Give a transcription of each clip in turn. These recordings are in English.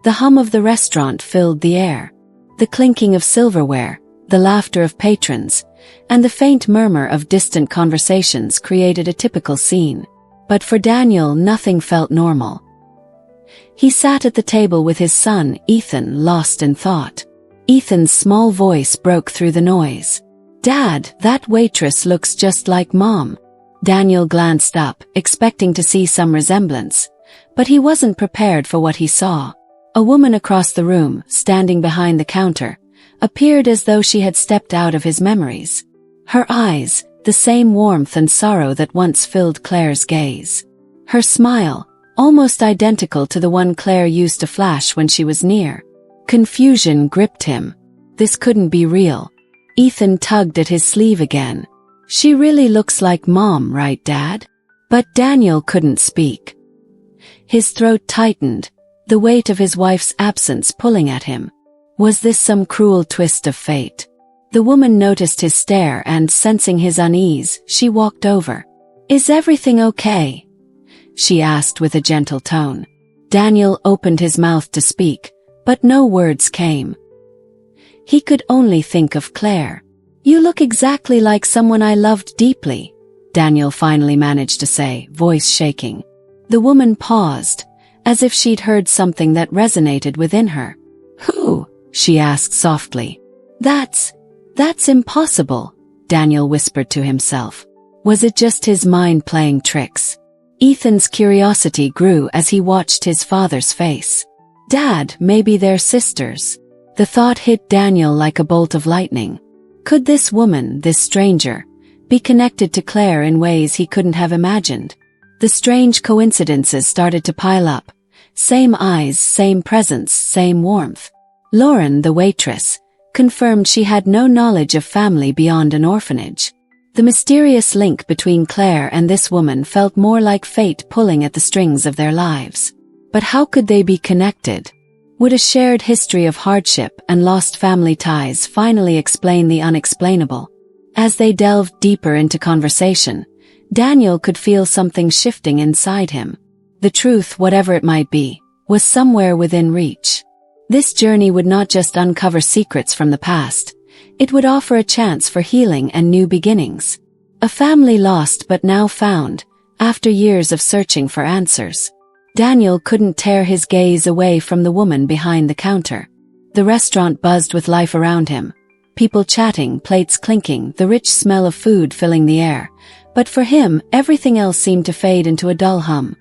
The hum of the restaurant filled the air. The clinking of silverware, the laughter of patrons, and the faint murmur of distant conversations created a typical scene. But for Daniel, nothing felt normal. He sat at the table with his son, Ethan, lost in thought. Ethan's small voice broke through the noise. "Dad, that waitress looks just like Mom." Daniel glanced up, expecting to see some resemblance, but he wasn't prepared for what he saw. A woman across the room, standing behind the counter, appeared as though she had stepped out of his memories. Her eyes, the same warmth and sorrow that once filled Claire's gaze. Her smile, almost identical to the one Claire used to flash when she was near. Confusion gripped him. This couldn't be real. Ethan tugged at his sleeve again. "She really looks like Mom, right, Dad?" But Daniel couldn't speak. His throat tightened, the weight of his wife's absence pulling at him. Was this some cruel twist of fate? The woman noticed his stare and, sensing his unease, she walked over. "Is everything okay?" she asked with a gentle tone. Daniel opened his mouth to speak, but no words came. He could only think of Claire. "You look exactly like someone I loved deeply," Daniel finally managed to say, voice shaking. The woman paused, as if she'd heard something that resonated within her. "Who?" she asked softly. That's impossible," Daniel whispered to himself. Was it just his mind playing tricks? Ethan's curiosity grew as he watched his father's face. "Dad, maybe they're sisters." The thought hit Daniel like a bolt of lightning. Could this woman, this stranger, be connected to Claire in ways he couldn't have imagined? The strange coincidences started to pile up. Same eyes, same presence, same warmth. Lauren, the waitress, confirmed she had no knowledge of family beyond an orphanage. The mysterious link between Claire and this woman felt more like fate pulling at the strings of their lives. But how could they be connected? Would a shared history of hardship and lost family ties finally explain the unexplainable? As they delved deeper into conversation, Daniel could feel something shifting inside him. The truth, whatever it might be, was somewhere within reach. This journey would not just uncover secrets from the past, it would offer a chance for healing and new beginnings. A family lost but now found, after years of searching for answers. Daniel couldn't tear his gaze away from the woman behind the counter. The restaurant buzzed with life around him. People chatting, plates clinking, the rich smell of food filling the air. But for him, everything else seemed to fade into a dull hum.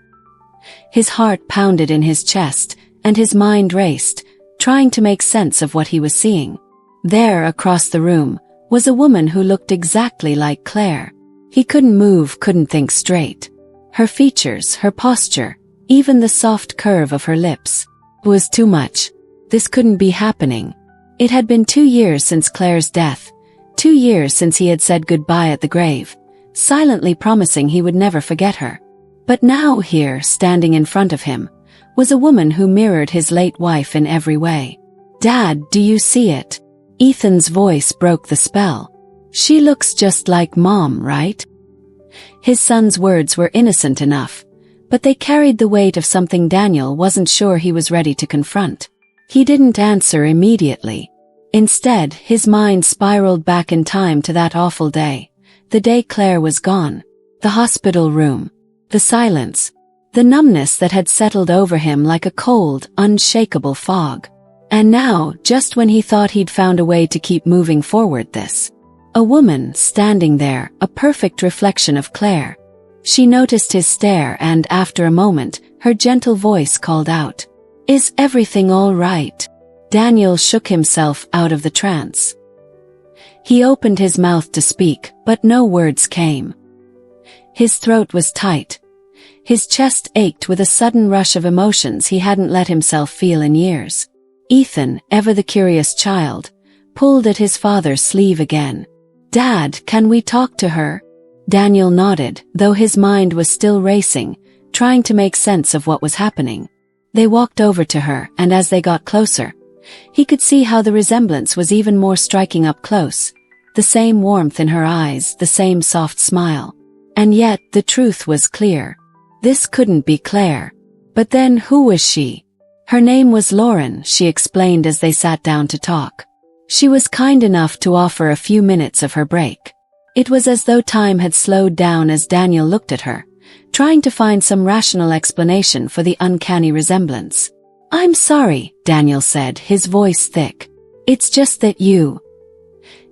His heart pounded in his chest, and his mind raced, trying to make sense of what he was seeing. There, across the room, was a woman who looked exactly like Claire. He couldn't move, couldn't think straight. Her features, her posture, even the soft curve of her lips, was too much. This couldn't be happening. It had been 2 years since Claire's death, 2 years since he had said goodbye at the grave, silently promising he would never forget her. But now here, standing in front of him, was a woman who mirrored his late wife in every way. "Dad, do you see it?" Ethan's voice broke the spell. "She looks just like Mom, right?" His son's words were innocent enough, but they carried the weight of something Daniel wasn't sure he was ready to confront. He didn't answer immediately. Instead, his mind spiraled back in time to that awful day, the day Claire was gone. The hospital room. The silence. The numbness that had settled over him like a cold, unshakable fog. And now, just when he thought he'd found a way to keep moving forward, a woman standing there, a perfect reflection of Claire. She noticed his stare and, after a moment, her gentle voice called out, "Is everything all right?" Daniel shook himself out of the trance. He opened his mouth to speak, but no words came. His throat was tight. His chest ached with a sudden rush of emotions he hadn't let himself feel in years. Ethan, ever the curious child, pulled at his father's sleeve again. "Dad, can we talk to her?" Daniel nodded, though his mind was still racing, trying to make sense of what was happening. They walked over to her, and as they got closer, he could see how the resemblance was even more striking up close. The same warmth in her eyes, the same soft smile. And yet, the truth was clear. This couldn't be Claire. But then, who was she? Her name was Lauren, she explained as they sat down to talk. She was kind enough to offer a few minutes of her break. It was as though time had slowed down as Daniel looked at her, trying to find some rational explanation for the uncanny resemblance. "I'm sorry," Daniel said, his voice thick. "It's just that you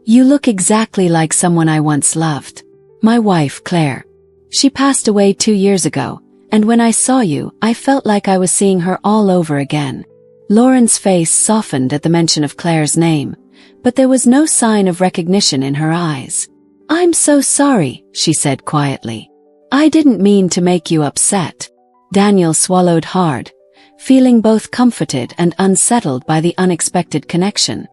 look exactly like someone I once loved. My wife, Claire. She passed away 2 years ago, and when I saw you, I felt like I was seeing her all over again." Lauren's face softened at the mention of Claire's name, but there was no sign of recognition in her eyes. "I'm so sorry," she said quietly. "I didn't mean to make you upset." Daniel swallowed hard, feeling both comforted and unsettled by the unexpected connection.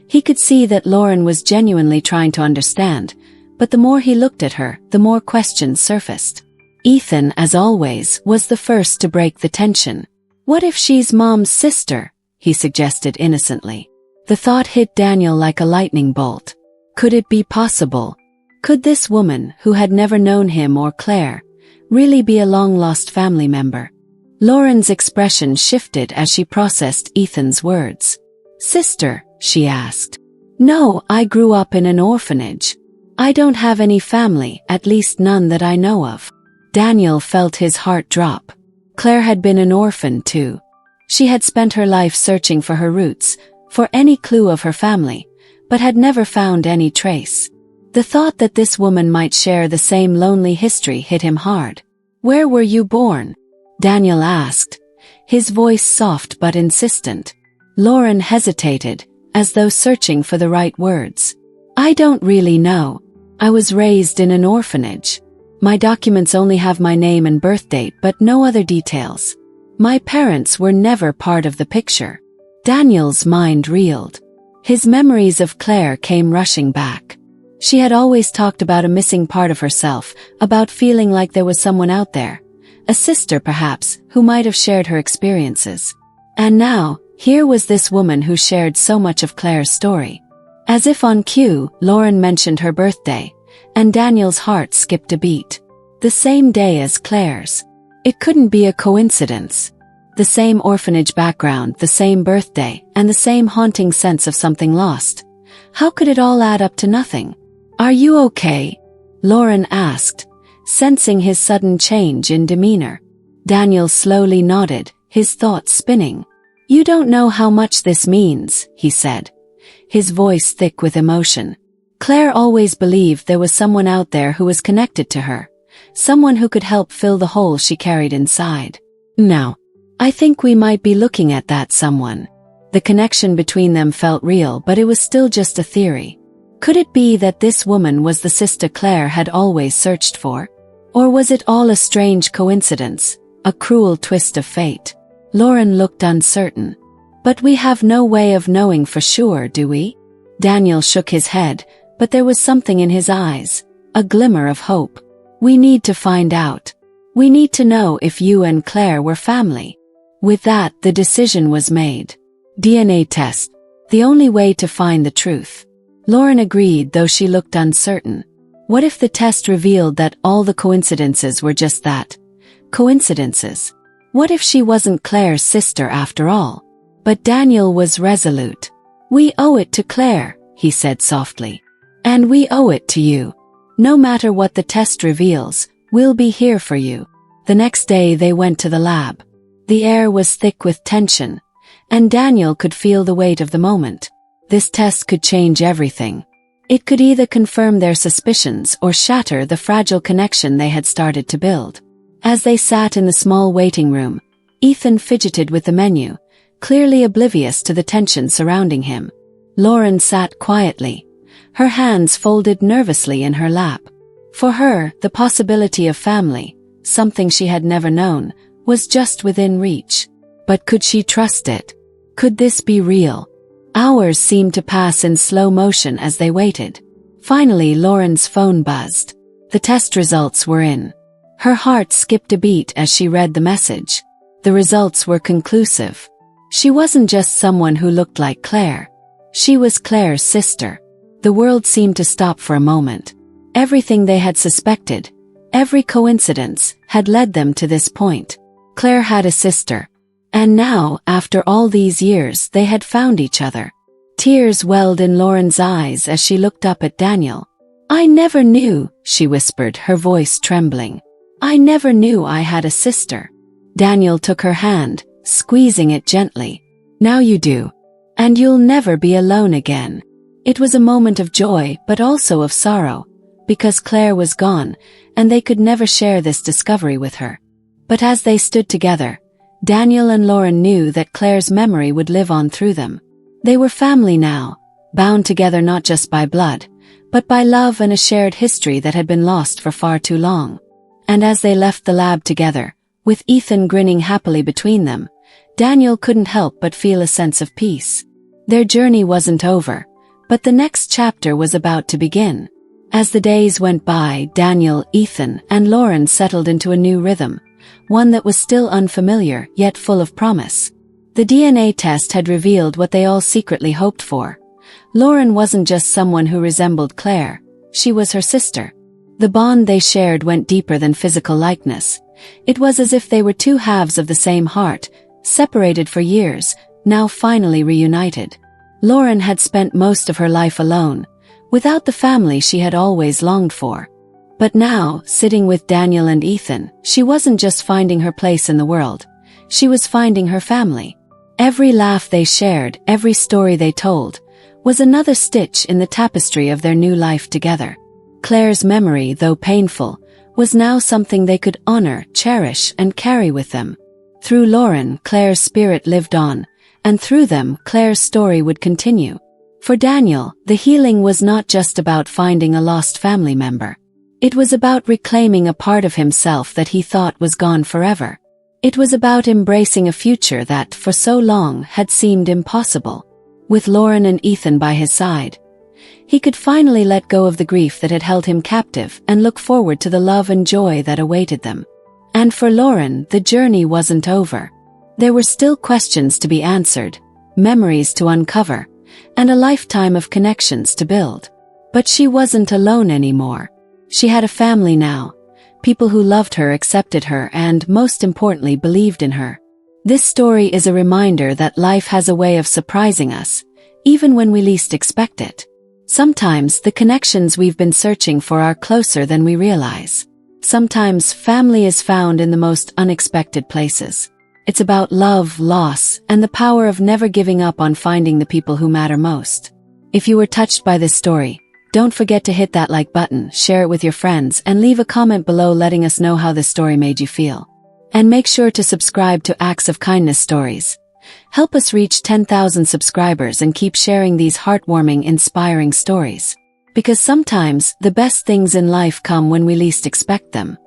He could see that Lauren was genuinely trying to understand, but the more he looked at her, the more questions surfaced. Ethan, as always, was the first to break the tension. "What if she's Mom's sister?" he suggested innocently. The thought hit Daniel like a lightning bolt. Could it be possible? Could this woman, who had never known him or Claire, really be a long-lost family member? Lauren's expression shifted as she processed Ethan's words. "Sister?" she asked. "No, I grew up in an orphanage. I don't have any family, at least none that I know of." Daniel felt his heart drop. Claire had been an orphan too. She had spent her life searching for her roots, for any clue of her family, but had never found any trace. The thought that this woman might share the same lonely history hit him hard. "Where were you born?" Daniel asked, his voice soft but insistent. Lauren hesitated, as though searching for the right words. "I don't really know. I was raised in an orphanage. My documents only have my name and birth date but no other details. My parents were never part of the picture." Daniel's mind reeled. His memories of Claire came rushing back. She had always talked about a missing part of herself, about feeling like there was someone out there, a sister perhaps, who might have shared her experiences. And now, here was this woman who shared so much of Claire's story. As if on cue, Lauren mentioned her birthday, and Daniel's heart skipped a beat. The same day as Claire's. It couldn't be a coincidence. The same orphanage background, the same birthday, and the same haunting sense of something lost. How could it all add up to nothing? "Are you okay?" Lauren asked, sensing his sudden change in demeanor. Daniel slowly nodded, his thoughts spinning. "You don't know how much this means," he said, his voice thick with emotion. Claire always believed there was someone out there who was connected to her, someone who could help fill the hole she carried inside. Now, I think we might be looking at that someone. The connection between them felt real, but it was still just a theory. Could it be that this woman was the sister Claire had always searched for? Or was it all a strange coincidence, a cruel twist of fate? Lauren looked uncertain. "But we have no way of knowing for sure, do we?" Daniel shook his head, but there was something in his eyes, a glimmer of hope. "We need to find out. We need to know if you and Claire were family." With that, the decision was made. DNA test. The only way to find the truth. Lauren agreed, though she looked uncertain. What if the test revealed that all the coincidences were just that? Coincidences. What if she wasn't Claire's sister after all? But Daniel was resolute. "We owe it to Claire," he said softly. "And we owe it to you. No matter what the test reveals, we'll be here for you." The next day they went to the lab. The air was thick with tension, and Daniel could feel the weight of the moment. This test could change everything. It could either confirm their suspicions or shatter the fragile connection they had started to build. As they sat in the small waiting room, Ethan fidgeted with the menu, clearly oblivious to the tension surrounding him. Lauren sat quietly, her hands folded nervously in her lap. For her, the possibility of family, something she had never known, was just within reach. But could she trust it? Could this be real? Hours seemed to pass in slow motion as they waited. Finally, Lauren's phone buzzed. The test results were in. Her heart skipped a beat as she read the message. The results were conclusive. She wasn't just someone who looked like Claire. She was Claire's sister. The world seemed to stop for a moment. Everything they had suspected, every coincidence, had led them to this point. Claire had a sister. And now, after all these years, they had found each other. Tears welled in Lauren's eyes as she looked up at Daniel. "I never knew," she whispered, her voice trembling. "I never knew I had a sister." Daniel took her hand, squeezing it gently. "Now you do. And you'll never be alone again." It was a moment of joy, but also of sorrow, because Claire was gone, and they could never share this discovery with her. But as they stood together, Daniel and Lauren knew that Claire's memory would live on through them. They were family now, bound together not just by blood, but by love and a shared history that had been lost for far too long. And as they left the lab together, with Ethan grinning happily between them, Daniel couldn't help but feel a sense of peace. Their journey wasn't over, but the next chapter was about to begin. As the days went by, Daniel, Ethan, and Lauren settled into a new rhythm, one that was still unfamiliar, yet full of promise. The DNA test had revealed what they all secretly hoped for. Lauren wasn't just someone who resembled Claire, she was her sister. The bond they shared went deeper than physical likeness. It was as if they were two halves of the same heart, separated for years, now finally reunited. Lauren had spent most of her life alone, without the family she had always longed for. But now, sitting with Daniel and Ethan, she wasn't just finding her place in the world, she was finding her family. Every laugh they shared, every story they told, was another stitch in the tapestry of their new life together. Claire's memory, though painful, was now something they could honor, cherish, and carry with them. Through Lauren, Claire's spirit lived on, and through them, Claire's story would continue. For Daniel, the healing was not just about finding a lost family member. It was about reclaiming a part of himself that he thought was gone forever. It was about embracing a future that, for so long, had seemed impossible. With Lauren and Ethan by his side, he could finally let go of the grief that had held him captive and look forward to the love and joy that awaited them. And for Lauren, the journey wasn't over. There were still questions to be answered, memories to uncover, and a lifetime of connections to build. But she wasn't alone anymore. She had a family now, people who loved her, accepted her, and, most importantly, believed in her. This story is a reminder that life has a way of surprising us, even when we least expect it. Sometimes the connections we've been searching for are closer than we realize. Sometimes family is found in the most unexpected places. It's about love, loss, and the power of never giving up on finding the people who matter most. If you were touched by this story, don't forget to hit that like button, share it with your friends, and leave a comment below letting us know how this story made you feel. And make sure to subscribe to Acts of Kindness Stories. Help us reach 10,000 subscribers and keep sharing these heartwarming, inspiring stories. Because sometimes, the best things in life come when we least expect them.